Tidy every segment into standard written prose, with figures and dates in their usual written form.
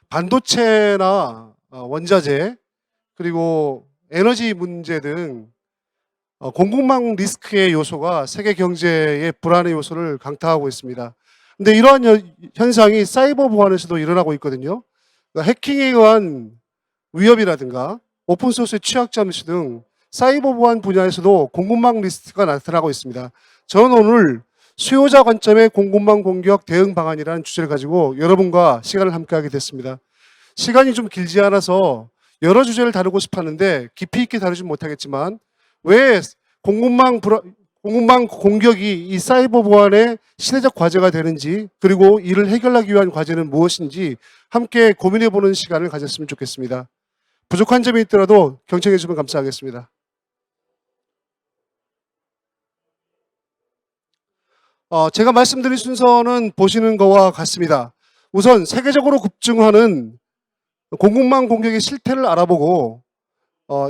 반도체나 원자재 그리고 에너지 문제 등 공급망 리스크의 요소가 세계 경제의 불안의 요소를 강타하고 있습니다. 근데 이러한 현상이 사이버 보안에서도 일어나고 있거든요. 그러니까 해킹에 의한 위협이라든가 오픈소스의 취약점 등 사이버 보안 분야에서도 공급망 리스크가 나타나고 있습니다. 저는 오늘 수요자 관점의 공급망 공격 대응 방안이라는 주제를 가지고 여러분과 시간을 함께하게 됐습니다. 시간이 좀 길지 않아서 여러 주제를 다루고 싶었는데 깊이 있게 다루지 못하겠지만 왜 공급망 공격이 이 사이버 보안의 시대적 과제가 되는지, 그리고 이를 해결하기 위한 과제는 무엇인지 함께 고민해보는 시간을 가졌으면 좋겠습니다. 부족한 점이 있더라도 경청해 주시면 감사하겠습니다. 제가 말씀드린 순서는 보시는 것과 같습니다. 우선 세계적으로 급증하는 공급망 공격의 실태를 알아보고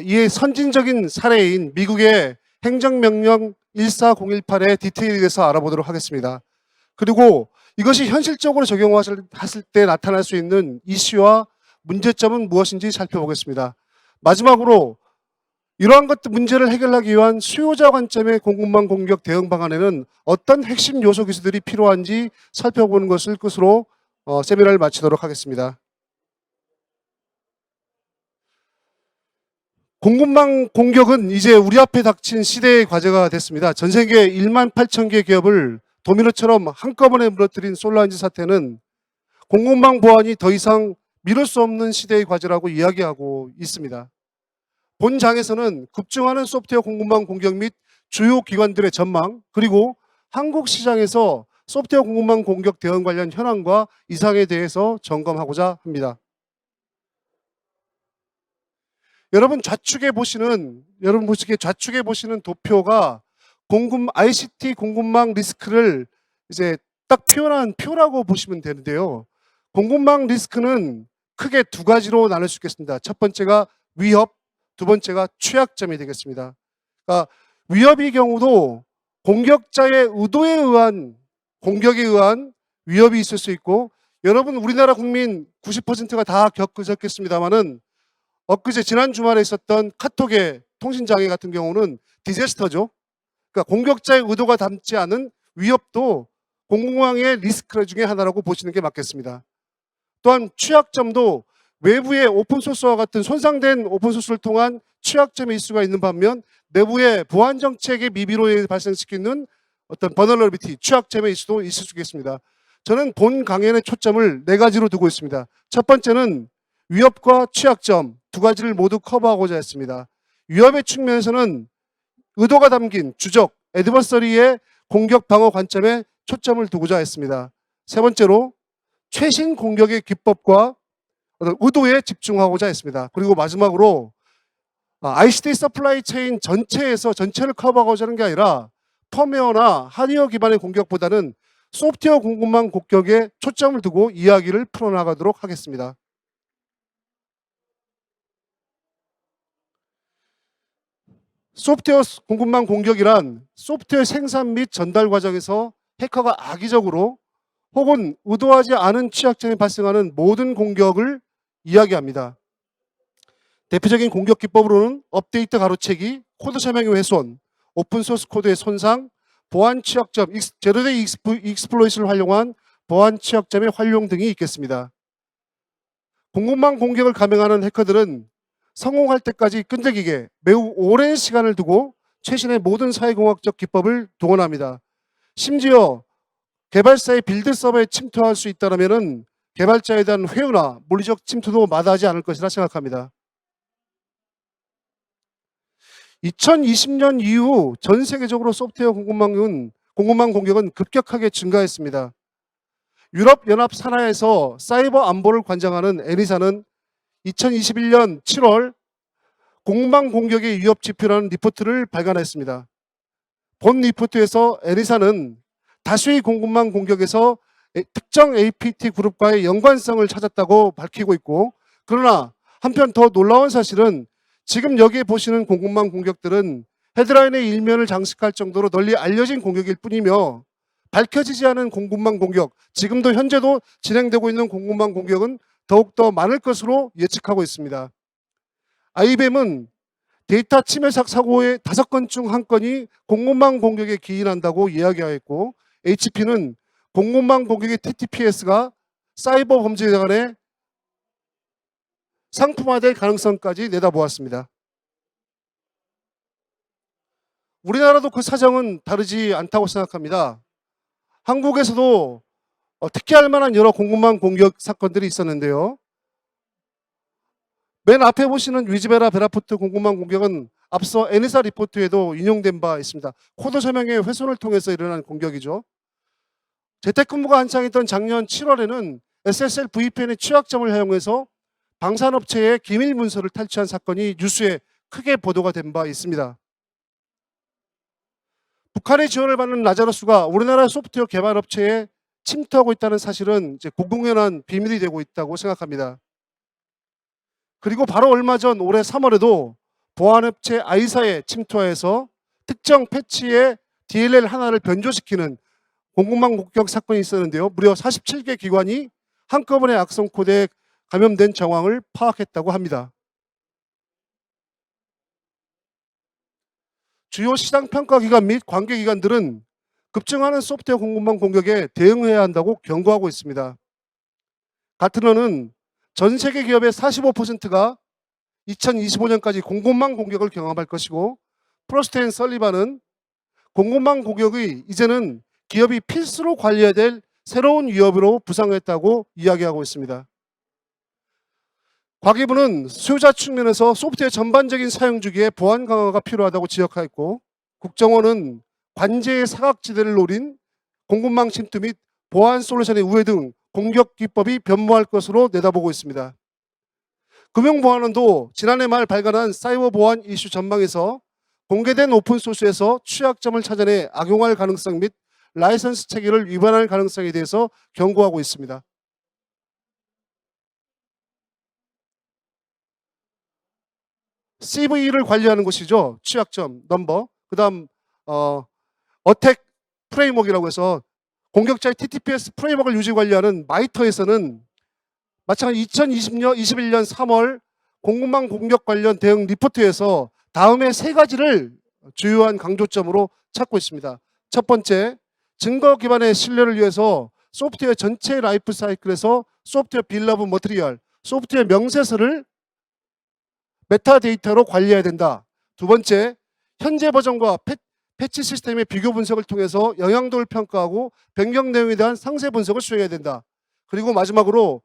이에 선진적인 사례인 미국의 행정명령 14018의 디테일에 대해서 알아보도록 하겠습니다. 그리고 이것이 현실적으로 적용했을 때 나타날 수 있는 이슈와 문제점은 무엇인지 살펴보겠습니다. 마지막으로 이러한 것들 문제를 해결하기 위한 수요자 관점의 공급망 공격 대응 방안에는 어떤 핵심 요소 기술들이 필요한지 살펴보는 것을 끝으로 세미나를 마치도록 하겠습니다. 공급망 공격은 이제 우리 앞에 닥친 시대의 과제가 됐습니다. 전 세계 1만 8천 개 기업을 도미노처럼 한꺼번에 무너뜨린 솔라인지 사태는 공급망 보안이 더 이상 미룰 수 없는 시대의 과제라고 이야기하고 있습니다. 본 장에서는 급증하는 소프트웨어 공급망 공격 및 주요 기관들의 전망, 그리고 한국 시장에서 소프트웨어 공급망 공격 대응 관련 현황과 이상에 대해서 점검하고자 합니다. 여러분 좌측에 보시는 도표가 ICT 공급망 리스크를 이제 딱 표현한 표라고 보시면 되는데요. 공급망 리스크는 크게 두 가지로 나눌 수 있겠습니다. 첫 번째가 위협, 두 번째가 취약점이 되겠습니다. 그러니까 위협의 경우도 공격자의 의도에 의한 공격에 의한 위협이 있을 수 있고, 여러분 우리나라 국민 90%가 다 겪으셨겠습니다만은 엊그제 지난 주말에 있었던 카톡의 통신장애 같은 경우는 디제스터죠. 그러니까 공격자의 의도가 담지 않은 위협도 공공항의 리스크 중에 하나라고 보시는 게 맞겠습니다. 또한 취약점도 외부의 오픈소스와 같은 손상된 오픈소스를 통한 취약점의 이슈가 있는 반면 내부의 보안 정책의 미비로 발생시키는 어떤 버널러비티, 취약점의 이슈도 있을 수 있겠습니다. 저는 본 강연의 초점을 네 가지로 두고 있습니다. 첫 번째는 위협과 취약점 두 가지를 모두 커버하고자 했습니다. 위협의 측면에서는 의도가 담긴 주적, 애드버서리의 공격 방어 관점에 초점을 두고자 했습니다. 세 번째로 최신 공격의 기법과 의도에 집중하고자 했습니다. 그리고 마지막으로 ICT 서플라이 체인 전체를 커버하고자 하는 게 아니라 펌웨어나 하드웨어 기반의 공격보다는 소프트웨어 공급망 공격에 초점을 두고 이야기를 풀어나가도록 하겠습니다. 소프트웨어 공급망 공격이란 소프트웨어 생산 및 전달 과정에서 해커가 악의적으로 혹은 의도하지 않은 취약점이 발생하는 모든 공격을 이야기합니다. 대표적인 공격 기법으로는 업데이트 가로채기, 코드 설명의 훼손, 오픈소스 코드의 손상, 보안 취약점, 제로데이 익스플로이트를 활용한 보안 취약점의 활용 등이 있겠습니다. 공급망 공격을 감행하는 해커들은 성공할 때까지 끈질기게 매우 오랜 시간을 두고 최신의 모든 사회공학적 기법을 동원합니다. 심지어 개발사의 빌드 서버에 침투할 수 있다면 개발자에 대한 회유나 물리적 침투도 마다하지 않을 것이라 생각합니다. 2020년 이후 전 세계적으로 소프트웨어 공급망 공격은 급격하게 증가했습니다. 유럽연합 산하에서 사이버 안보를 관장하는 에니사는 2021년 7월 공급망 공격의 위협 지표라는 리포트를 발간했습니다. 본 리포트에서 에니사는 다수의 공급망 공격에서 특정 APT 그룹과의 연관성을 찾았다고 밝히고 있고, 그러나 한편 더 놀라운 사실은 지금 여기에 보시는 공급망 공격들은 헤드라인의 일면을 장식할 정도로 널리 알려진 공격일 뿐이며 밝혀지지 않은 공급망 공격, 지금도 현재도 진행되고 있는 공급망 공격은 더욱더 많을 것으로 예측하고 있습니다. IBM은 데이터 침해 사고의 5건 중 1건이 공급망 공격에 기인한다고 이야기하였고, HP는 공급망 공격의 TTPS가 사이버 범죄 간의 상품화될 가능성까지 내다보았습니다. 우리나라도 그 사정은 다르지 않다고 생각합니다. 한국에서도 특히할 만한 여러 공급망 공격 사건들이 있었는데요. 맨 앞에 보시는 위즈베라 베라포트 공급망 공격은 앞서 에니사 리포트에도 인용된 바 있습니다. 코드 설명의 훼손을 통해서 일어난 공격이죠. 재택근무가 한창이던 작년 7월에는 SSL VPN의 취약점을 사용해서 방산업체의 기밀 문서를 탈취한 사건이 뉴스에 크게 보도가 된 바 있습니다. 북한의 지원을 받는 라자루스가 우리나라 소프트웨어 개발 업체에 침투하고 있다는 사실은 이제 공공연한 비밀이 되고 있다고 생각합니다. 그리고 바로 얼마 전 올해 3월에도 보안업체 아이사에 침투하여서 특정 패치의 DLL 하나를 변조시키는 공급망 공격 사건이 있었는데요. 무려 47개 기관이 한꺼번에 악성 코드에 감염된 정황을 파악했다고 합니다. 주요 시장 평가 기관 및 관계 기관들은 급증하는 소프트웨어 공급망 공격에 대응해야 한다고 경고하고 있습니다. 가트너는 전 세계 기업의 45%가 2025년까지 공급망 공격을 경험할 것이고, 프로스트 앤 설리반은 공급망 공격이 이제는 기업이 필수로 관리해야 될 새로운 위협으로 부상했다고 이야기하고 있습니다. 과기부는 수요자 측면에서 소프트웨어 전반적인 사용 주기에 보안 강화가 필요하다고 지적하였고, 국정원은 관제의 사각지대를 노린 공급망 침투 및 보안 솔루션의 우회 등 공격 기법이 변모할 것으로 내다보고 있습니다. 금융보안원도 지난해 말 발간한 사이버 보안 이슈 전망에서 공개된 오픈소스에서 취약점을 찾아내 악용할 가능성 및 라이선스 체계를 위반할 가능성에 대해서 경고하고 있습니다. CVE를 관리하는 곳이죠. 취약점, 넘버. 그 다음 어택 프레임워크라고 해서 공격자의 TTPS 프레임워크를 유지 관리하는 마이터에서는 마찬가지 2021년 3월 공급망 공격 관련 대응 리포트에서 다음의 3가지를 주요한 강조점으로 찾고 있습니다. 첫 번째, 증거 기반의 신뢰를 위해서 소프트웨어 전체 라이프 사이클에서 소프트웨어 빌 오브 머티리얼, 소프트웨어 명세서를 메타데이터로 관리해야 된다. 두 번째, 현재 버전과 패치 시스템의 비교 분석을 통해서 영향도를 평가하고 변경 내용에 대한 상세 분석을 수행해야 된다. 그리고 마지막으로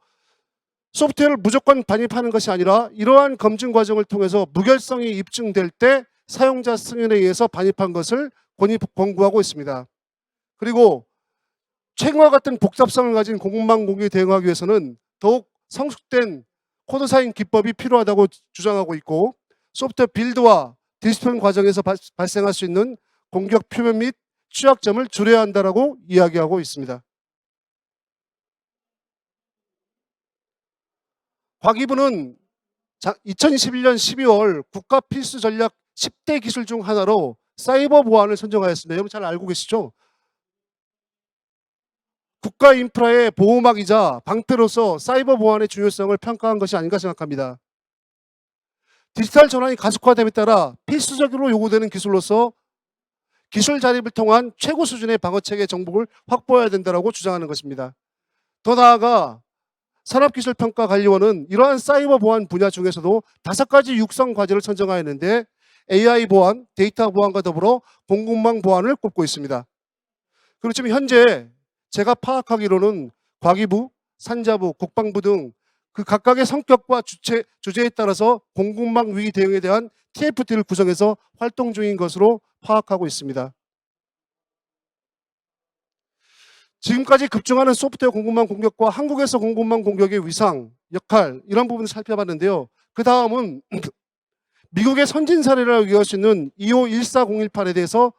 소프트웨어를 무조건 반입하는 것이 아니라 이러한 검증 과정을 통해서 무결성이 입증될 때 사용자 승인에 의해서 반입한 것을 권고하고 있습니다. 그리고 최근과 같은 복잡성을 가진 공급망 공격에 대응하기 위해서는 더욱 성숙된 코드 사인 기법이 필요하다고 주장하고 있고, 소프트웨어 빌드와 디스플레이 과정에서 발생할 수 있는 공격 표면 및 취약점을 줄여야 한다고 이야기하고 있습니다. 과기부는 2021년 12월 국가 필수 전략 10대 기술 중 하나로 사이버 보안을 선정하였습니다. 여러분 잘 알고 계시죠? 국가 인프라의 보호막이자 방패로서 사이버 보안의 중요성을 평가한 것이 아닌가 생각합니다. 디지털 전환이 가속화됨에 따라 필수적으로 요구되는 기술로서 기술 자립을 통한 최고 수준의 방어체계 정보를 확보해야 된다고 주장하는 것입니다. 더 나아가 산업기술평가관리원은 이러한 사이버 보안 분야 중에서도 5가지 육성 과제를 선정하였는데 AI 보안, 데이터 보안과 더불어 공급망 보안을 꼽고 있습니다. 그리고 지금 현재 제가 파악하기로는 과기부, 산자부, 국방부 등 그 각각의 성격과 주제에 따라서 공급망 위기 대응에 대한 TFT를 구성해서 활동 중인 것으로 파악하고 있습니다. 지금까지 급증하는 소프트웨어 공급망 공격과 한국에서 공급망 공격의 위상, 역할 이런 부분을 살펴봤는데요. 그 다음은 미국의 선진 사례라고 얘기할 수 있는 2514-018에 대해서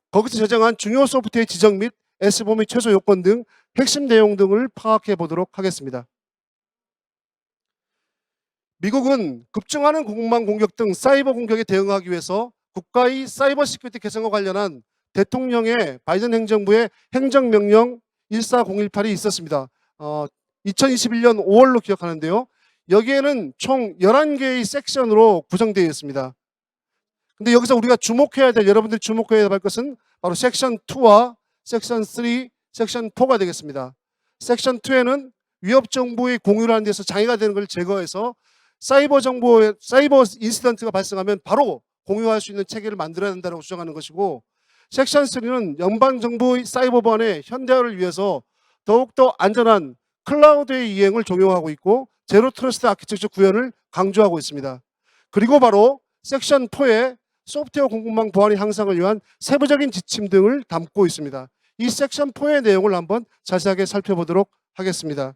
거기서 제정한 중요 소프트웨어 지정 및 S범위 최소 요건 등 핵심 내용 등을 파악해 보도록 하겠습니다. 미국은 급증하는 공급망 공격 등 사이버 공격에 대응하기 위해서 국가의 사이버 시큐리티 개선과 관련한 대통령의 바이든 행정부의 행정명령 14018이 있었습니다. 2021년 5월로 기억하는데요. 여기에는 총 11개의 섹션으로 구성되어 있습니다. 근데 여기서 우리가 주목해야 될, 여러분들이 주목해야 할 것은 바로 섹션 2와 섹션 3, 섹션 4가 되겠습니다. 섹션 2에는 위협 정보의 공유를 하는 데서 장애가 되는 걸 제거해서 사이버 인시던트가 발생하면 바로 공유할 수 있는 체계를 만들어야 된다고 주장하는 것이고, 섹션 3는 연방정부의 사이버 보안의 현대화를 위해서 더욱더 안전한 클라우드의 이행을 적용하고 있고 제로 트러스트 아키텍처 구현을 강조하고 있습니다. 그리고 바로 섹션 4에 소프트웨어 공급망 보안 향상을 위한 세부적인 지침 등을 담고 있습니다. 이 섹션 4의 내용을 한번 자세하게 살펴보도록 하겠습니다.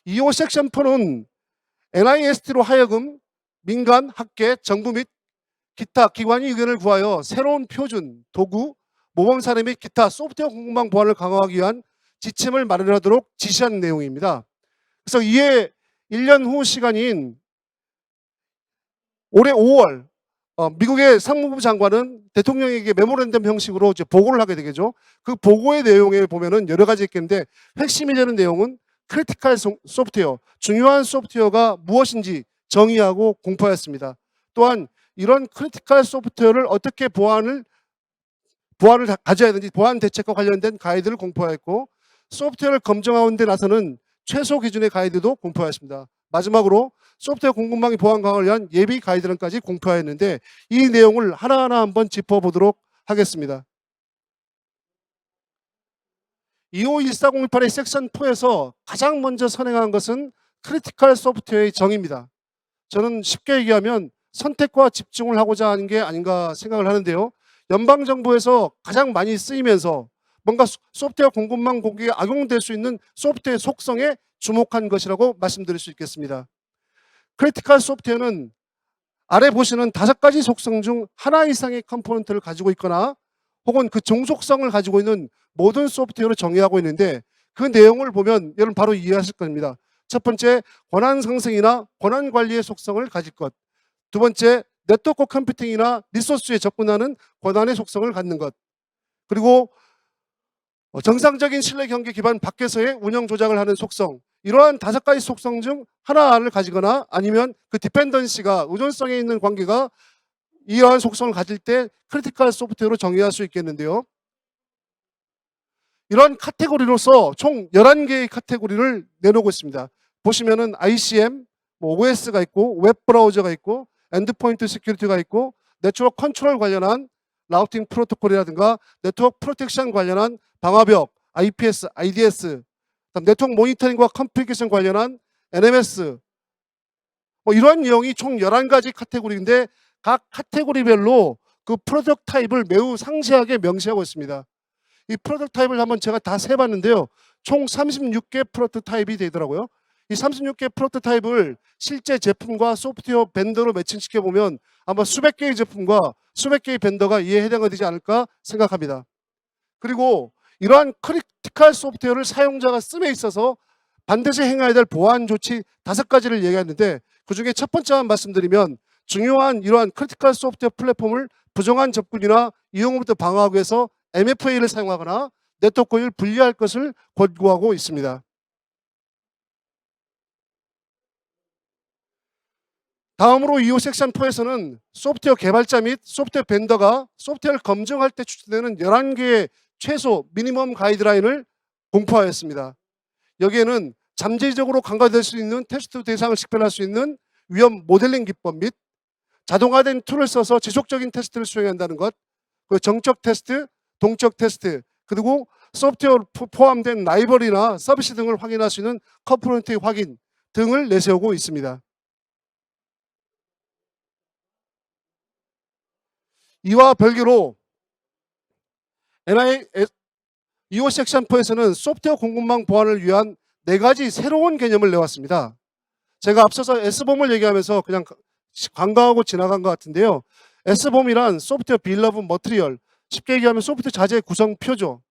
이후 섹션 4는 NIST로 하여금 민간, 학계, 정부 및 기타 기관의 의견을 구하여 새로운 표준, 도구, 모범 사례 및 기타 소프트웨어 공급망 보안을 강화하기 위한 지침을 마련하도록 지시한 내용입니다. 그래서 이에 1년 후 시간인 올해 5월 미국의 상무부 장관은 대통령에게 메모랜덤 형식으로 이제 보고를 하게 되겠죠. 그 보고의 내용에 보면은 여러 가지 있겠는데 핵심이 되는 내용은 크리티컬 소프트웨어, 중요한 소프트웨어가 무엇인지 정의하고 공포하였습니다. 또한 이런 크리티컬 소프트웨어를 어떻게 보안을 가져야 되는지 보안 대책과 관련된 가이드를 공포하였고, 소프트웨어를 검증하는 데 나서는 최소 기준의 가이드도 공포하였습니다. 마지막으로 소프트웨어 공급망의 보안 강화를 위한 예비 가이드론까지 공표하였는데 이 내용을 하나하나 한번 짚어보도록 하겠습니다. 251408의 섹션 4에서 가장 먼저 선행한 것은 크리티컬 소프트웨어의 정의입니다. 저는 쉽게 얘기하면 선택과 집중을 하고자 하는 게 아닌가 생각을 하는데요. 연방정부에서 가장 많이 쓰이면서 뭔가 소프트웨어 공급망 공격에 악용될 수 있는 소프트웨어 속성에 주목한 것이라고 말씀드릴 수 있겠습니다. 크리티컬 소프트웨어는 아래 보시는 5가지 속성 중 하나 이상의 컴포넌트를 가지고 있거나 혹은 그 종속성을 가지고 있는 모든 소프트웨어를 정의하고 있는데 그 내용을 보면 여러분 바로 이해하실 겁니다. 첫 번째, 권한 상승이나 권한 관리의 속성을 가질 것. 두 번째, 네트워크 컴퓨팅이나 리소스에 접근하는 권한의 속성을 갖는 것. 그리고 정상적인 신뢰 경계 기반 밖에서의 운영 조작을 하는 속성. 이러한 5가지 속성 중 하나를 가지거나 아니면 그 디펜던시가 의존성에 있는 관계가 이러한 속성을 가질 때 크리티컬 소프트웨어로 정의할 수 있겠는데요. 이러한 카테고리로서 총 11개의 카테고리를 내놓고 있습니다. 보시면은 ICM, OS가 있고 웹 브라우저가 있고 엔드포인트 시큐리티가 있고 네트워크 컨트롤 관련한 라우팅 프로토콜이라든가 네트워크 프로텍션 관련한 방화벽, IPS, IDS, 네트워크 모니터링과 컴퓨니케이션 관련한 NMS, 이러한 내용이 총 11가지 카테고리인데 각 카테고리별로 그 프로덕트 타입을 매우 상세하게 명시하고 있습니다. 이 프로덕트 타입을 한번 제가 다 세봤는데요. 총 36개 프로덕트 타입이 되더라고요. 이 36개 프로덕트 타입을 실제 제품과 소프트웨어 벤더로 매칭시켜 보면 아마 수백 개의 제품과 수백 개의 벤더가 이에 해당되지 않을까 생각합니다. 그리고 이러한 크리티컬 소프트웨어를 사용자가 씀에 있어서 반드시 행해야 될 보안 조치 5가지를 얘기했는데 그중에 첫 번째만 말씀드리면 중요한 이러한 크리티컬 소프트웨어 플랫폼을 부정한 접근이나 이용으로부터 방어하기 위해서 MFA를 사용하거나 네트워크를 분리할 것을 권고하고 있습니다. 다음으로 이후 섹션 4에서는 소프트웨어 개발자 및 소프트웨어 벤더가 소프트웨어를 검증할 때 추천되는 11개의 최소 미니멈 가이드라인을 공포하였습니다. 여기에는 잠재적으로 간과될 수 있는 테스트 대상을 식별할 수 있는 위험 모델링 기법 및 자동화된 툴을 써서 지속적인 테스트를 수행한다는 것, 그리고 정적 테스트, 동적 테스트, 그리고 소프트웨어 포함된 라이벌이나 서비스 등을 확인할 수 있는 컴포넌트의 확인 등을 내세우고 있습니다. 이와 별개로 NIS 섹션 4에서는 소프트웨어 공급망 보안을 위한 4가지 새로운 개념을 내왔습니다. 제가 앞서서 S봄을 얘기하면서 그냥 관광하고 지나간 것 같은데요. S봄이란 소프트웨어 빌 오브 머티리얼, 쉽게 얘기하면 소프트웨어 자재 구성표죠.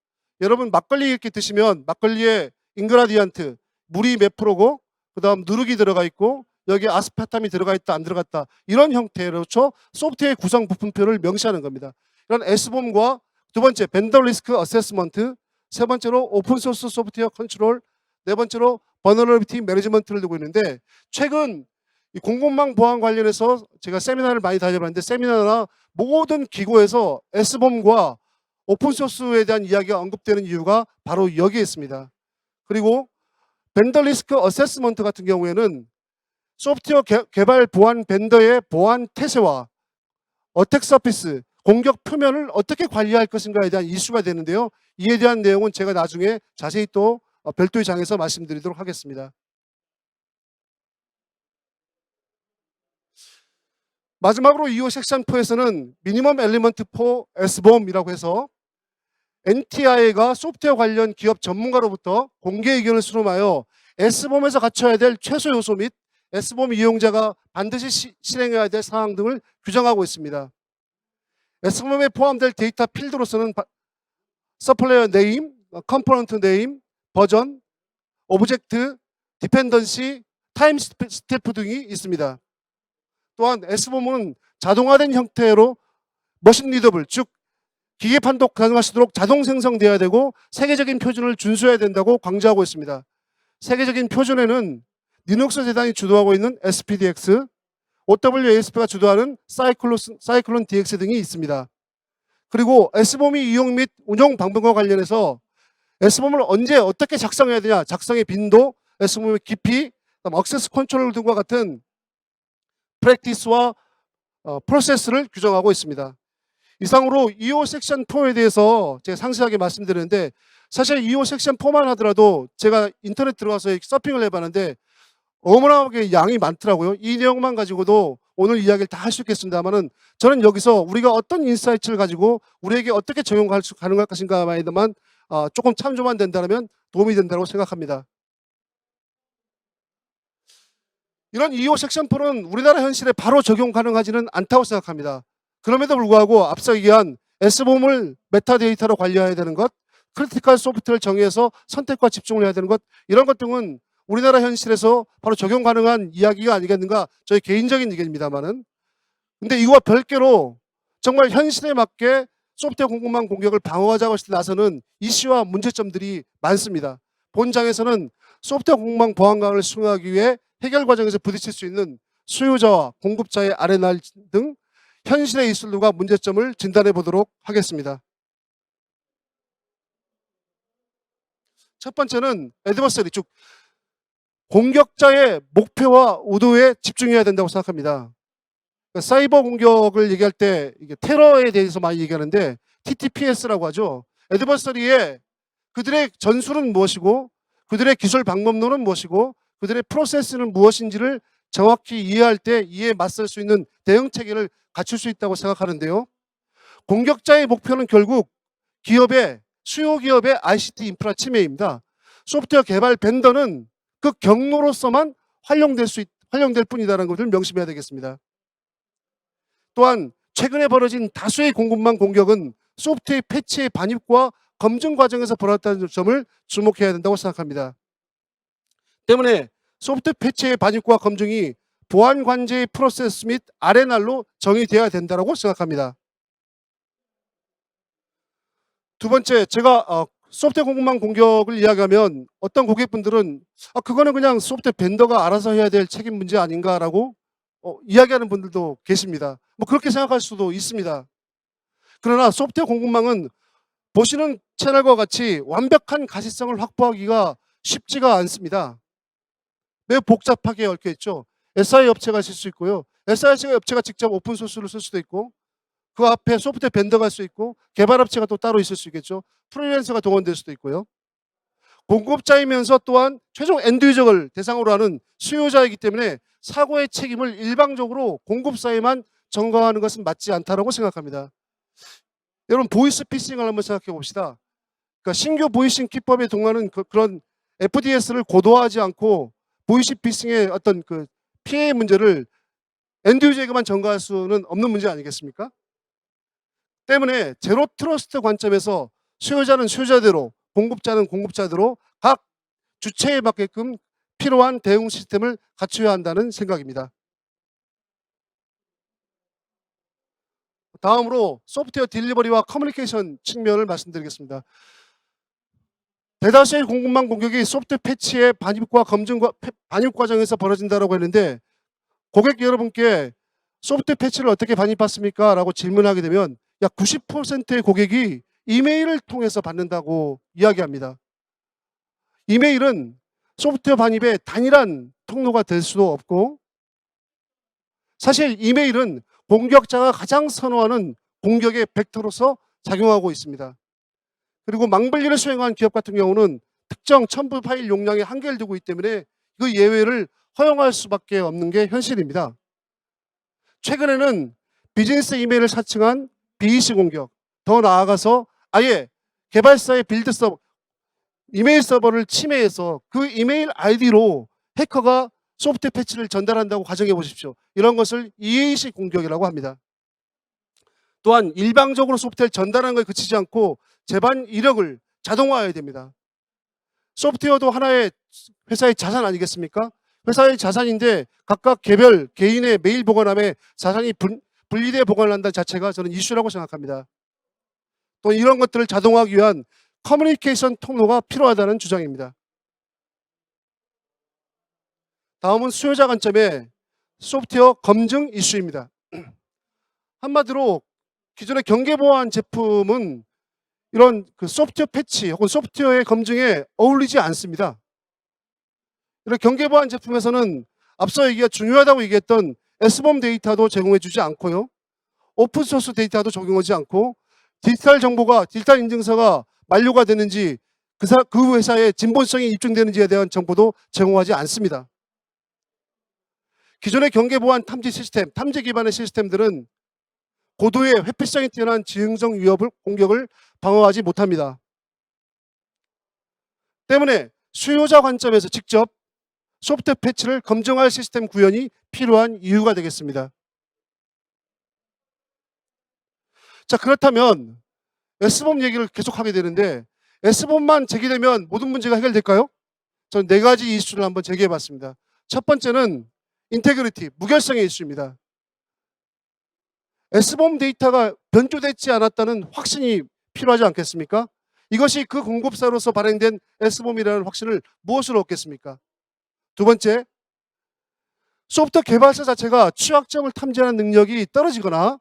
여러분 막걸리 이렇게 드시면 막걸리에 인그라디언트, 물이 몇 프로고 그 다음 누룩이 들어가 있고 여기에 아스파탐이 들어가 있다 안 들어갔다 이런 형태로 소프트웨어 구성 부품표를 명시하는 겁니다. 이런 S봄과 두 번째 벤더 리스크 어세스먼트, 세 번째로 오픈 소스 소프트웨어 컨트롤, 네 번째로 버너러비티 매니지먼트를 두고 있는데 최근 이 공공망 보안 관련해서 제가 세미나를 많이 다녀봤는데 세미나나 모든 기구에서 S범과 오픈소스에 대한 이야기가 언급되는 이유가 바로 여기에 있습니다. 그리고 벤더 리스크 어세스먼트 같은 경우에는 소프트웨어 개발 보안 벤더의 보안 태세와 어택 서피스, 공격 표면을 어떻게 관리할 것인가에 대한 이슈가 되는데요. 이에 대한 내용은 제가 나중에 자세히 또 별도의 장에서 말씀드리도록 하겠습니다. 마지막으로 2호 섹션 4에서는 미니멈 엘리먼트 4 S범이라고 해서 NTI가 소프트웨어 관련 기업 전문가로부터 공개 의견을 수렴하여 S범에서 갖춰야 될 최소 요소 및 S범 이용자가 반드시 실행해야 될 사항 등을 규정하고 있습니다. S범에 포함될 데이터 필드로서는 서플라이어 네임, 컴포넌트 네임, 버전, 오브젝트, 디펜던시, 타임 스탬프 등이 있습니다. 또한 S범은 자동화된 형태로 머신 리더블, 즉 기계 판독 가능하시도록 자동 생성되어야 되고 세계적인 표준을 준수해야 된다고 강조하고 있습니다. 세계적인 표준에는 리눅스 재단이 주도하고 있는 SPDX, OWASP가 주도하는 사이클론 DX 등이 있습니다. 그리고 S범위 이용 및 운영 방법과 관련해서 S범을 언제 어떻게 작성해야 되냐, 작성의 빈도, S범의 깊이, 액세스 컨트롤 등과 같은 프랙티스와 프로세스를 규정하고 있습니다. 이상으로 2호 섹션 4에 대해서 제가 상세하게 말씀드렸는데 사실 2호 섹션 4만 하더라도 제가 인터넷 들어가서 서핑을 해봤는데 어마어마하게 양이 많더라고요. 이 내용만 가지고도 오늘 이야기를 다 할 수 있겠습니다만은 저는 여기서 우리가 어떤 인사이트를 가지고 우리에게 어떻게 적용할 수 가능할 것인가에만 조금 참조만 된다면 도움이 된다고 생각합니다. 이런 2호 섹션 4는 우리나라 현실에 바로 적용 가능하지는 않다고 생각합니다. 그럼에도 불구하고 앞서 얘기한 S범을 메타데이터로 관리해야 되는 것, 크리티컬 소프트웨어를 정의해서 선택과 집중을 해야 되는 것, 이런 것 등은 우리나라 현실에서 바로 적용 가능한 이야기가 아니겠는가, 저희 개인적인 의견입니다만은. 근데 이와 별개로 정말 현실에 맞게 소프트웨어 공급망 공격을 방어하자고 했을 때 나서는 이슈와 문제점들이 많습니다. 본장에서는 소프트웨어 공급망 보안관을 수행하기 위해 해결 과정에서 부딪힐 수 있는 수요자와 공급자의 아레나 등 현실의 이슈들과 문제점을 진단해 보도록 하겠습니다. 첫 번째는 애드버서리, 즉 공격자의 목표와 의도에 집중해야 된다고 생각합니다. 그러니까 사이버 공격을 얘기할 때 이게 테러에 대해서 많이 얘기하는데 TTPS라고 하죠. 애드버서리의 그들의 전술은 무엇이고 그들의 기술 방법론은 무엇이고 그들의 프로세스는 무엇인지를 정확히 이해할 때 이에 맞설 수 있는 대응 체계를 갖출 수 있다고 생각하는데요. 공격자의 목표는 결국 수요 기업의 ICT 인프라 침해입니다. 소프트웨어 개발 벤더는 그 경로로서만 활용될 뿐이다라는 것을 명심해야 되겠습니다. 또한 최근에 벌어진 다수의 공급망 공격은 소프트웨어 패치의 반입과 검증 과정에서 벌어졌다는 점을 주목해야 된다고 생각합니다. 때문에 소프트웨어 패치의 반입과 검증이 보안 관제의 프로세스 및 아레날로 정의되어야 된다고 생각합니다. 두 번째, 제가 소프트웨어 공급망 공격을 이야기하면 어떤 고객분들은 그거는 그냥 소프트웨어 벤더가 알아서 해야 될 책임 문제 아닌가라고 이야기하는 분들도 계십니다. 뭐 그렇게 생각할 수도 있습니다. 그러나 소프트웨어 공급망은 보시는 채널과 같이 완벽한 가시성을 확보하기가 쉽지가 않습니다. 매우 복잡하게 얽혀 있죠. SI 업체가 있을 수 있고요. SI 업체가 직접 오픈소스를 쓸 수도 있고 그 앞에 소프트웨어 벤더가 할 수 있고 개발업체가 또 따로 있을 수 있겠죠. 프리랜서가 동원될 수도 있고요. 공급자이면서 또한 최종 엔드유저를 대상으로 하는 수요자이기 때문에 사고의 책임을 일방적으로 공급사에만 전가하는 것은 맞지 않다고 생각합니다. 여러분 보이스피싱을 한번 생각해 봅시다. 그러니까 신규 보이싱 기법에 동하는 그런 FDS를 고도화하지 않고 보이스피싱의 어떤 그 피해 문제를 엔드유저에게만 전가할 수는 없는 문제 아니겠습니까? 때문에 제로 트러스트 관점에서 수요자는 수요자대로 공급자는 공급자대로 각 주체에 맞게끔 필요한 대응 시스템을 갖춰야 한다는 생각입니다. 다음으로 소프트웨어 딜리버리와 커뮤니케이션 측면을 말씀드리겠습니다. 대다수의 공급망 공격이 소프트웨어 패치의 반입과 검증과 반입 과정에서 벌어진다라고 했는데, 고객 여러분께 소프트웨어 패치를 어떻게 반입받습니까? 라고 질문하게 되면 약 90%의 고객이 이메일을 통해서 받는다고 이야기합니다. 이메일은 소프트웨어 반입의 단일한 통로가 될 수도 없고, 사실 이메일은 공격자가 가장 선호하는 공격의 벡터로서 작용하고 있습니다. 그리고 망분리를 수행한 기업 같은 경우는 특정 첨부 파일 용량에 한계를 두고 있기 때문에 그 예외를 허용할 수밖에 없는 게 현실입니다. 최근에는 비즈니스 이메일을 사칭한 BEC 공격, 더 나아가서 아예 개발사의 빌드 서버, 이메일 서버를 침해해서 그 이메일 아이디로 해커가 소프트웨어 패치를 전달한다고 가정해 보십시오. 이런 것을 EAC 공격이라고 합니다. 또한 일방적으로 소프트웨어를 전달하는 것에 그치지 않고 재반 이력을 자동화해야 됩니다. 소프트웨어도 하나의 회사의 자산 아니겠습니까? 회사의 자산인데 각각 개별 개인의 메일 보관함에 자산이 분리되어 보관을 한다는 자체가 저는 이슈라고 생각합니다. 또 이런 것들을 자동화하기 위한 커뮤니케이션 통로가 필요하다는 주장입니다. 다음은 수요자 관점의 소프트웨어 검증 이슈입니다. 한마디로 기존의 경계보안 제품은 이런 그 소프트웨어 패치 혹은 소프트웨어의 검증에 어울리지 않습니다. 이런 경계보안 제품에서는 앞서 중요하다고 얘기했던 S범 데이터도 제공해주지 않고요. 오픈소스 데이터도 적용하지 않고 디지털 정보가, 디지털 인증서가 만료가 되는지 그 회사의 진본성이 입증되는지에 대한 정보도 제공하지 않습니다. 기존의 경계보안 탐지 시스템, 탐지 기반의 시스템들은 고도의 회피성이 뛰어난 지능성 위협을 공격을 방어하지 못합니다. 때문에 수요자 관점에서 직접 소프트웨어 패치를 검증할 시스템 구현이 필요한 이유가 되겠습니다. 자, 그렇다면 S범 얘기를 계속하게 되는데 S범만 제기되면 모든 문제가 해결될까요? 저는 4가지 이슈를 한번 제기해 봤습니다. 첫 번째는 인테그리티, 무결성의 이슈입니다. S범 데이터가 변조되지 않았다는 확신이 필요하지 않겠습니까? 이것이 그 공급사로서 발행된 S범이라는 확신을 무엇으로 얻겠습니까? 두 번째, 소프트웨어 개발사 자체가 취약점을 탐지하는 능력이 떨어지거나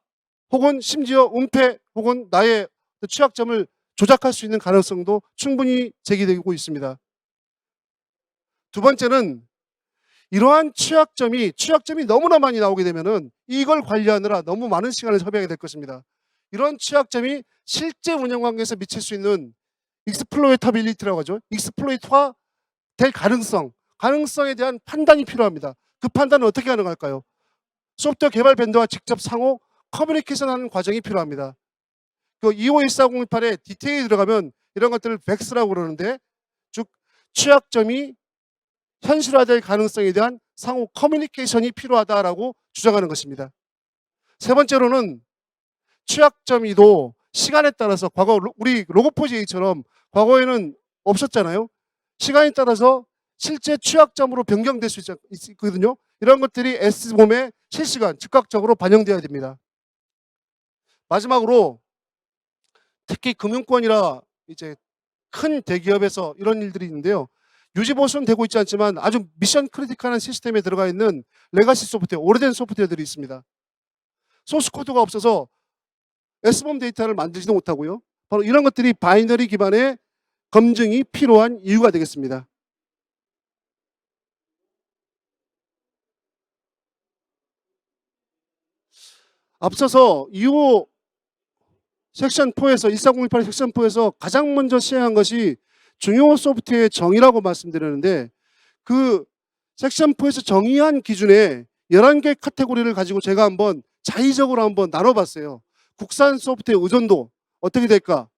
혹은 심지어 은폐 혹은 나의 취약점을 조작할 수 있는 가능성도 충분히 제기되고 있습니다. 두 번째는 이러한 취약점이 너무나 많이 나오게 되면은 이걸 관리하느라 너무 많은 시간을 소비하게 될 것입니다. 이런 취약점이 실제 운영 관계에서 미칠 수 있는 익스플로이터빌리티라고 하죠. 익스플로이트화 될 가능성에 대한 판단이 필요합니다. 그 판단은 어떻게 가능할까요? 소프트웨어 개발 벤더와 직접 상호 커뮤니케이션하는 과정이 필요합니다. 그 251408의 디테일에 들어가면 이런 것들을 백스라고 그러는데, 즉 취약점이 현실화될 가능성에 대한 상호 커뮤니케이션이 필요하다라고 주장하는 것입니다. 세 번째로는 취약점이도 시간에 따라서 과거 우리 로고4j 처럼 과거에는 없었잖아요. 시간에 따라서 실제 취약점으로 변경될 수 있거든요. 이런 것들이 S범에 실시간 즉각적으로 반영되어야 됩니다. 마지막으로 특히 금융권이라 이제 큰 대기업에서 이런 일들이 있는데요. 유지 보수는 되고 있지 않지만 아주 미션 크리티컬한 시스템에 들어가 있는 레가시 소프트웨어, 오래된 소프트웨어들이 있습니다. 소스 코드가 없어서 S범 데이터를 만들지도 못하고요. 바로 이런 것들이 바이너리 기반의 검증이 필요한 이유가 되겠습니다. 앞서서 2호 섹션 4에서 14018 섹션 4에서 가장 먼저 시행한 것이 중요 소프트웨어의 정의라고 말씀드렸는데, 그 섹션 4에서 정의한 기준에 11개 카테고리를 가지고 제가 한번 자의적으로 한번 나눠봤어요. 국산 소프트웨어 의존도 어떻게 될까?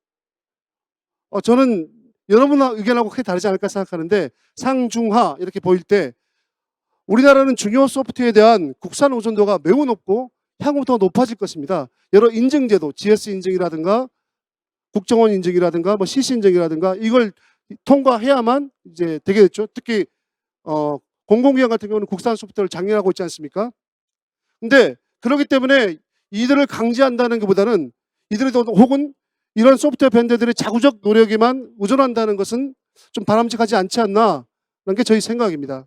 저는 여러분 의견하고 크게 다르지 않을까 생각하는데, 상중하 이렇게 보일 때 우리나라는 중요 소프트웨어에 대한 국산 의존도가 매우 높고 향후 더 높아질 것입니다. 여러 인증제도, GS 인증이라든가 국정원 인증이라든가 CC 인증이라든가 이걸 통과해야만 이제 되겠죠. 특히 공공기관 같은 경우는 국산 소프트웨어를 장려하고 있지 않습니까? 근데 그렇기 때문에 이들을 강제한다는 것보다는 이들이 혹은 이런 소프트웨어 벤더들의 자구적 노력에만 의존한다는 것은 좀 바람직하지 않지 않나라는 게 저희 생각입니다.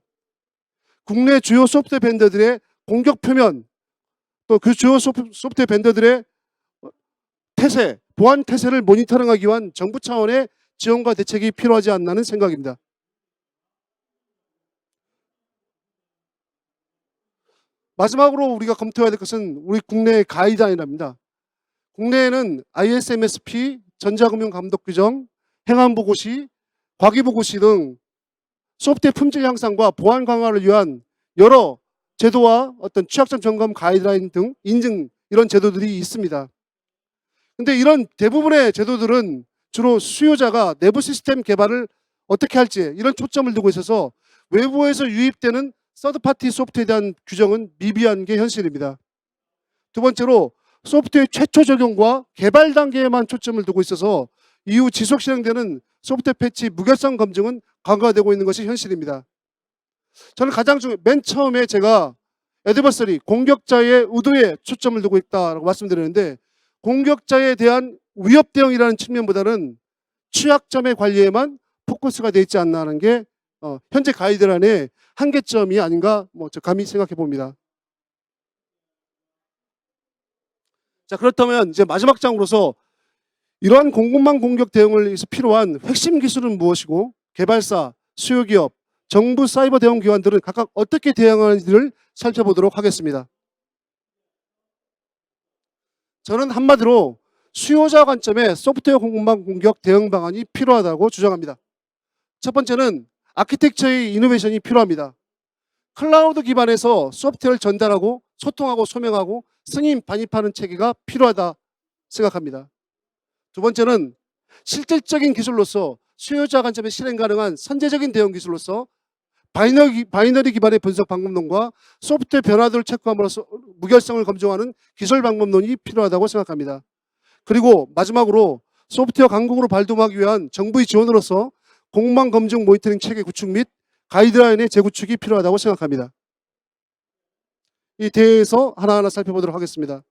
국내 주요 소프트웨어 벤더들의 공격 표면, 또 그 주요 소프트웨어 벤더들의 태세, 보안 태세를 모니터링하기 위한 정부 차원의 지원과 대책이 필요하지 않나는 생각입니다. 마지막으로 우리가 검토해야 될 것은 우리 국내의 가이드라인입니다. 국내에는 ISMSP, 전자금융감독규정, 행안보고시, 과기보고시 등 소프트웨어 품질 향상과 보안 강화를 위한 여러 제도와 어떤 취약점 점검 가이드라인 등 인증 이런 제도들이 있습니다. 근데 이런 대부분의 제도들은 주로 수요자가 내부 시스템 개발을 어떻게 할지 이런 초점을 두고 있어서 외부에서 유입되는 서드파티 소프트웨어에 대한 규정은 미비한 게 현실입니다. 두 번째로 소프트웨어 최초 적용과 개발 단계에만 초점을 두고 있어서 이후 지속 실행되는 소프트웨어 패치 무결성 검증은 간과되고 있는 것이 현실입니다. 저는 맨 처음에 제가 애드버서리, 공격자의 의도에 초점을 두고 있다고 말씀드렸는데 공격자에 대한 위협 대응이라는 측면보다는 취약점의 관리에만 포커스가 되어 있지 않나 하는 게 현재 가이드라인의 한계점이 아닌가 저 감히 생각해 봅니다. 자, 그렇다면 이제 마지막 장으로서 이러한 공급망 공격 대응을 위해서 필요한 핵심 기술은 무엇이고 개발사, 수요기업, 정부 사이버 대응 기관들은 각각 어떻게 대응하는지를 살펴보도록 하겠습니다. 저는 한마디로 수요자 관점의 소프트웨어 공급망 공격 대응 방안이 필요하다고 주장합니다. 첫 번째는 아키텍처의 이노베이션이 필요합니다. 클라우드 기반에서 소프트웨어를 전달하고 소통하고 소명하고 승인 반입하는 체계가 필요하다 생각합니다. 두 번째는 실질적인 기술로서 수요자 관점에 실행 가능한 선제적인 대응 기술로서 바이너리 기반의 분석 방법론과 소프트웨어 변화도를 체크함으로써 무결성을 검증하는 기술 방법론이 필요하다고 생각합니다. 그리고 마지막으로 소프트웨어 강국으로 발돋움하기 위한 정부의 지원으로서 공망 검증 모니터링 체계 구축 및 가이드라인의 재구축이 필요하다고 생각합니다. 이 대해서 하나하나 살펴보도록 하겠습니다.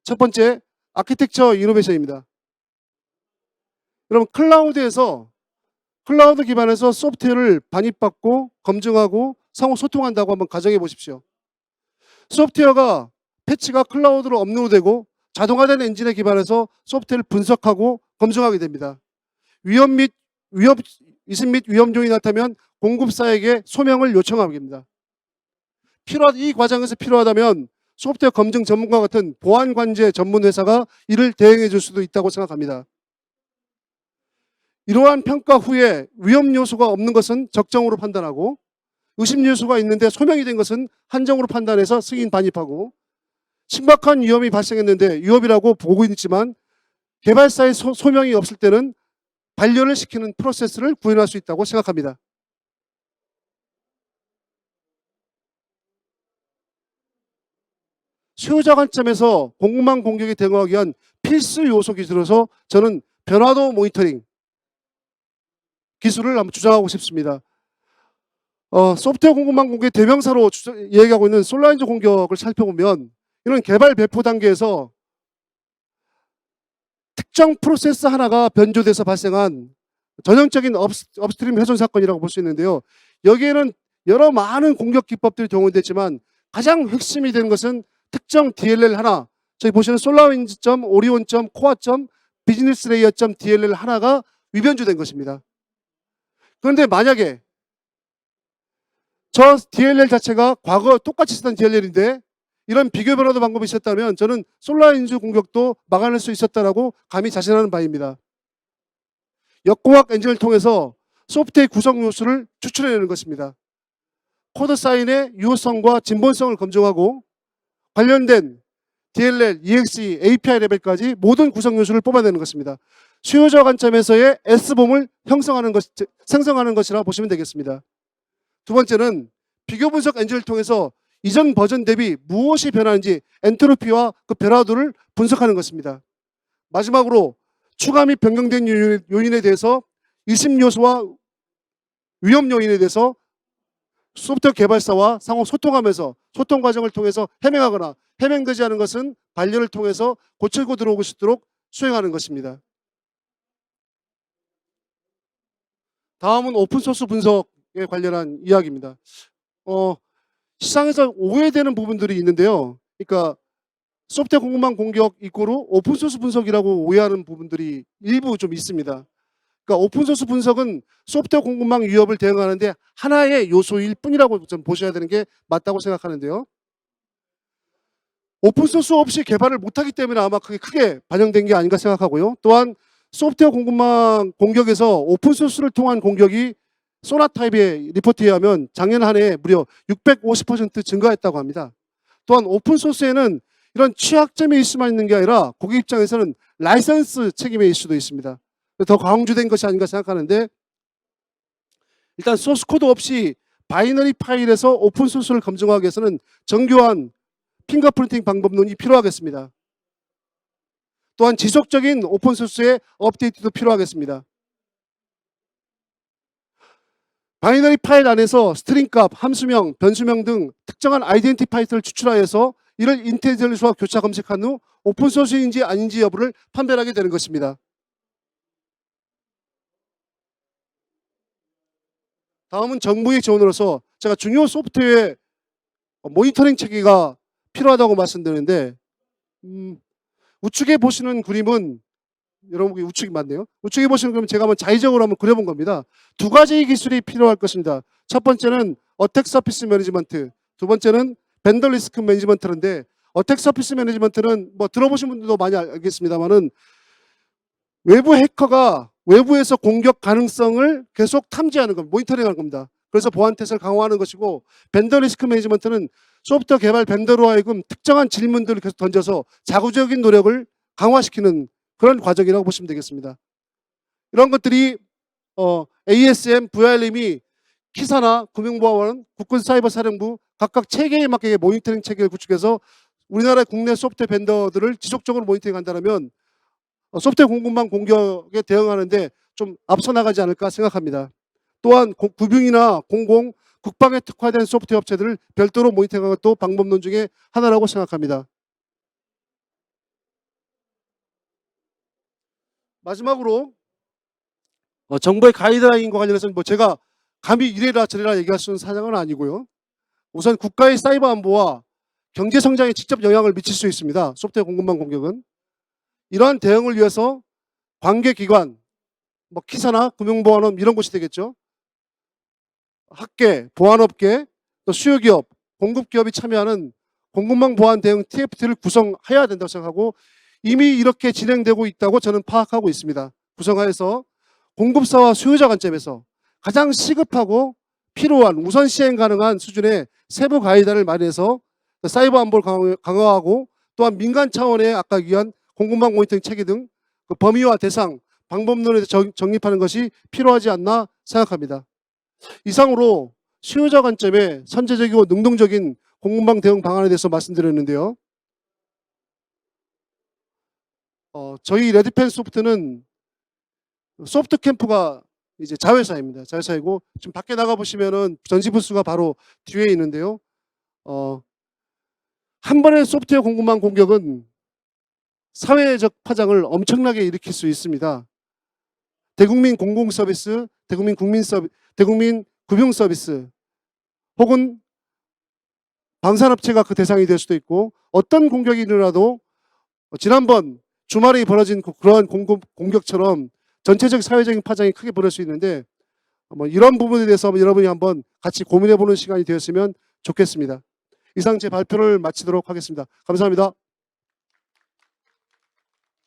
첫 번째, 아키텍처 이노베이션입니다. 여러분, 클라우드 기반에서 소프트웨어를 반입받고 검증하고 상호 소통한다고 한번 가정해 보십시오. 소프트웨어가 패치가 클라우드로 업로드되고 자동화된 엔진에 기반해서 소프트웨어를 분석하고 검증하게 됩니다. 위험 이심 및 위험 요인이 나타나면 공급사에게 소명을 요청하게 됩니다. 이 과정에서 필요하다면 소프트웨어 검증 전문가 같은 보안 관제 전문 회사가 이를 대행해 줄 수도 있다고 생각합니다. 이러한 평가 후에 위험 요소가 없는 것은 적정으로 판단하고 의심 요소가 있는데 소명이 된 것은 한정으로 판단해서 승인 반입하고 심각한 위험이 발생했는데 위협이라고 보고 있지만 개발사의 소명이 없을 때는 반려를 시키는 프로세스를 구현할 수 있다고 생각합니다. 수요자 관점에서 공급망 공격에 대응하기 위한 필수 요소 기술로서 저는 변화도 모니터링 기술을 한번 주장하고 싶습니다. 소프트웨어 공급망 공격의 대명사로 얘기하고 있는 솔라인즈 공격을 살펴보면 이런 개발 배포 단계에서 특정 프로세스 하나가 변조돼서 발생한 전형적인 업스트림 훼손 사건이라고 볼 수 있는데요. 여기에는 여러 많은 공격 기법들이 동원됐지만 가장 핵심이 되는 것은 특정 DLL 하나, 저기 보시는 솔라윈즈., 오리온., 코아. 비즈니스 레이어. DLL 하나가 위변조된 것입니다. 그런데 만약에 저 DLL 자체가 과거 똑같이 쓰던 DLL인데 이런 비교 변화도 방법이 있었다면 저는 솔라윈즈 공격도 막아낼 수 있었다라고 감히 자신하는 바입니다. 역공학 엔진을 통해서 소프트웨어 구성 요소를 추출해내는 것입니다. 코드 사인의 유효성과 진본성을 검증하고 관련된 DLL, EXE, API 레벨까지 모든 구성 요소를 뽑아내는 것입니다. 수요자 관점에서의 S봄을 생성하는 것이라 보시면 되겠습니다. 두 번째는 비교 분석 엔진을 통해서 이전 버전 대비 무엇이 변하는지 엔트로피와 그 변화도를 분석하는 것입니다. 마지막으로 추가 및 변경된 요인에 대해서 의심 요소와 위험 요인에 대해서 소프트웨어 개발사와 상호 소통하면서 소통 과정을 통해서 해명하거나 해명되지 않은 것은 반려를 통해서 고치고 들어오고 싶도록 수행하는 것입니다. 다음은 오픈소스 분석에 관련한 이야기입니다. 시장에서 오해되는 부분들이 있는데요. 그러니까 소프트웨어 공급망 공격 이꼬르 오픈소스 분석이라고 오해하는 부분들이 일부 좀 있습니다. 그러니까 오픈소스 분석은 소프트웨어 공급망 위협을 대응하는데 하나의 요소일 뿐이라고 좀 보셔야 되는 게 맞다고 생각하는데요. 오픈소스 없이 개발을 못하기 때문에 아마 그게 크게 반영된 게 아닌가 생각하고요. 또한 소프트웨어 공급망 공격에서 오픈소스를 통한 공격이 소나타입의 리포트에 의하면 작년 한 해 무려 650% 증가했다고 합니다. 또한 오픈소스에는 이런 취약점이 있을 수만 있는 게 아니라 고객 입장에서는 라이선스 책임의 이슈도 있습니다. 더 강조된 것이 아닌가 생각하는데, 일단 소스코드 없이 바이너리 파일에서 오픈소스를 검증하기 위해서는 정교한 핑거프린팅 방법론이 필요하겠습니다. 또한 지속적인 오픈소스의 업데이트도 필요하겠습니다. 바이너리 파일 안에서 스트링값, 함수명, 변수명 등 특정한 아이덴티파이터를 추출하여서 이를 인텔리전스와 교차 검색한 후 오픈소스인지 아닌지 여부를 판별하게 되는 것입니다. 다음은 정부의 지원으로서 제가 중요 소프트웨어 모니터링 체계가 필요하다고 말씀드리는데, 우측에 보시는 그림은 여러분 우측이 맞네요. 우측에 보시는 그림은 제가 한번 자의적으로 한번 그려본 겁니다. 두 가지 기술이 필요할 것입니다. 첫 번째는 어택 서피스 매니지먼트, 두 번째는 벤더 리스크 매니지먼트인데, 어택 서피스 매니지먼트는 뭐 들어보신 분들도 많이 알겠습니다만은 외부 해커가 외부에서 공격 가능성을 계속 탐지하는 겁니다. 모니터링하는 겁니다. 그래서 보안 태세를 강화하는 것이고, 벤더 리스크 매니지먼트는 소프트웨어 개발 벤더로 하여금 특정한 질문들을 계속 던져서 자구적인 노력을 강화시키는 그런 과정이라고 보시면 되겠습니다. 이런 것들이 ASM, VRM이 키사나 금융보안원, 국군사이버사령부 각각 체계에 맞게 모니터링 체계를 구축해서 우리나라 국내 소프트웨어 벤더들을 지속적으로 모니터링한다면 소프트웨어 공급망 공격에 대응하는데 좀 앞서 나가지 않을까 생각합니다. 또한 구빙이나 공공, 국방에 특화된 소프트웨어 업체들을 별도로 모니터링하는 것도 방법론 중에 하나라고 생각합니다. 마지막으로 정부의 가이드라인과 관련해서는 뭐 제가 감히 이래라 저래라 얘기할 수 있는 사정은 아니고요. 우선 국가의 사이버 안보와 경제 성장에 직접 영향을 미칠 수 있습니다. 소프트웨어 공급망 공격은. 이러한 대응을 위해서 관계기관, 뭐 키사나 금융보안원 이런 곳이 되겠죠. 학계, 보안업계, 또 수요기업, 공급기업이 참여하는 공급망 보안 대응 TFT를 구성해야 된다고 생각하고 이미 이렇게 진행되고 있다고 저는 파악하고 있습니다. 구성하여서 공급사와 수요자 관점에서 가장 시급하고 필요한 우선 시행 가능한 수준의 세부 가이드를 마련해서 사이버 안보를 강화하고 또한 민간 차원의 아까 얘기한 공급망 모니터링 체계 등 그 범위와 대상, 방법론에 정립하는 것이 필요하지 않나 생각합니다. 이상으로 수요자 관점의 선제적이고 능동적인 공급망 대응 방안에 대해서 말씀드렸는데요. 저희 레드펜 소프트는 소프트 캠프가 이제 자회사입니다. 자회사이고 지금 밖에 나가 보시면은 전시 부스가 바로 뒤에 있는데요. 한 번의 소프트웨어 공급망 공격은 사회적 파장을 엄청나게 일으킬 수 있습니다. 대국민 공공 서비스, 대국민 국민 서비스, 대국민 금융 서비스, 혹은 방산업체가 그 대상이 될 수도 있고, 어떤 공격이 일어나도 지난번 주말에 벌어진 그러한 공격처럼 전체적 사회적인 파장이 크게 벌어질 수 있는데, 이런 부분에 대해서 여러분이 한번 같이 고민해보는 시간이 되었으면 좋겠습니다. 이상 제 발표를 마치도록 하겠습니다. 감사합니다.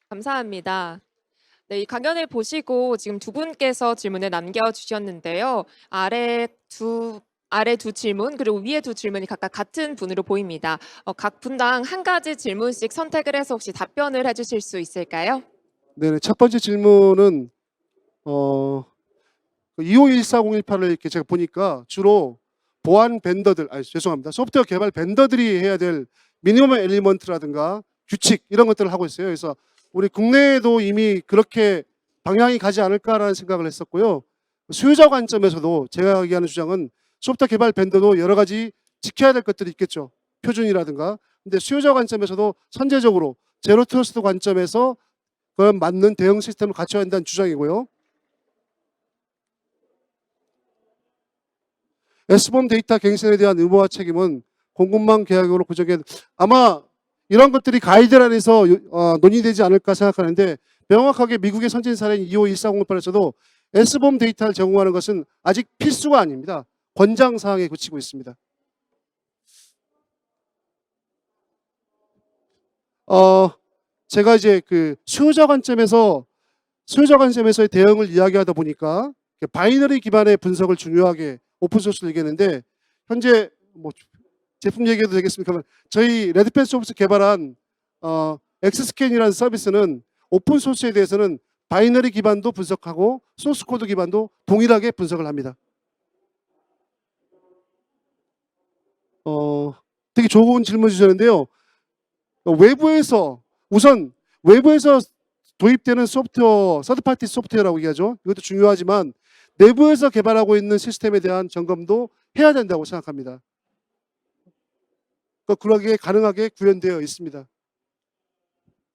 감사합니다. 네, 이 강연을 보시고 지금 두 분께서 질문을 남겨주셨는데요. 아래 두 질문 그리고 위에 두 질문이 각각 같은 분으로 보입니다. 각 분당 한 가지 질문씩 선택을 해서 혹시 답변을 해주실 수 있을까요? 네, 첫 번째 질문은 2514-018을 이렇게 제가 보니까 주로 보안 벤더들, 죄송합니다. 소프트웨어 개발 벤더들이 해야 될 미니멈 엘리먼트라든가 규칙 이런 것들을 하고 있어요. 그래서 우리 국내에도 이미 그렇게 방향이 가지 않을까라는 생각을 했었고요. 수요자 관점에서도 제가 얘기하는 주장은 소프트웨어 개발 벤더도 여러 가지 지켜야 될 것들이 있겠죠. 표준이라든가. 근데 수요자 관점에서도 선제적으로 제로 트러스트 관점에서 그에 맞는 대응 시스템을 갖춰야 한다는 주장이고요. S범 데이터 갱신에 대한 의무화 책임은 공급망 계약으로 구정해 아마 이런 것들이 가이드라인에서 논의되지 않을까 생각하는데 명확하게 미국의 선진 사례인 251408에서도 S범 데이터를 제공하는 것은 아직 필수가 아닙니다. 권장 사항에 그치고 있습니다. 제가 이제 그 수요자 관점에서의 대응을 이야기하다 보니까 바이너리 기반의 분석을 중요하게 오픈소스를 얘기했는데 현재 뭐 제품 얘기해도 되겠습니까? 저희 레드펜 소프트 개발한 엑스스캔이라는 서비스는 오픈소스에 대해서는 바이너리 기반도 분석하고 소스코드 기반도 동일하게 분석을 합니다. 되게 좋은 질문 주셨는데요. 우선 외부에서 도입되는 소프트웨어, 서드파티 소프트웨어라고 얘기하죠. 이것도 중요하지만 내부에서 개발하고 있는 시스템에 대한 점검도 해야 된다고 생각합니다. 그러기에 가능하게 구현되어 있습니다.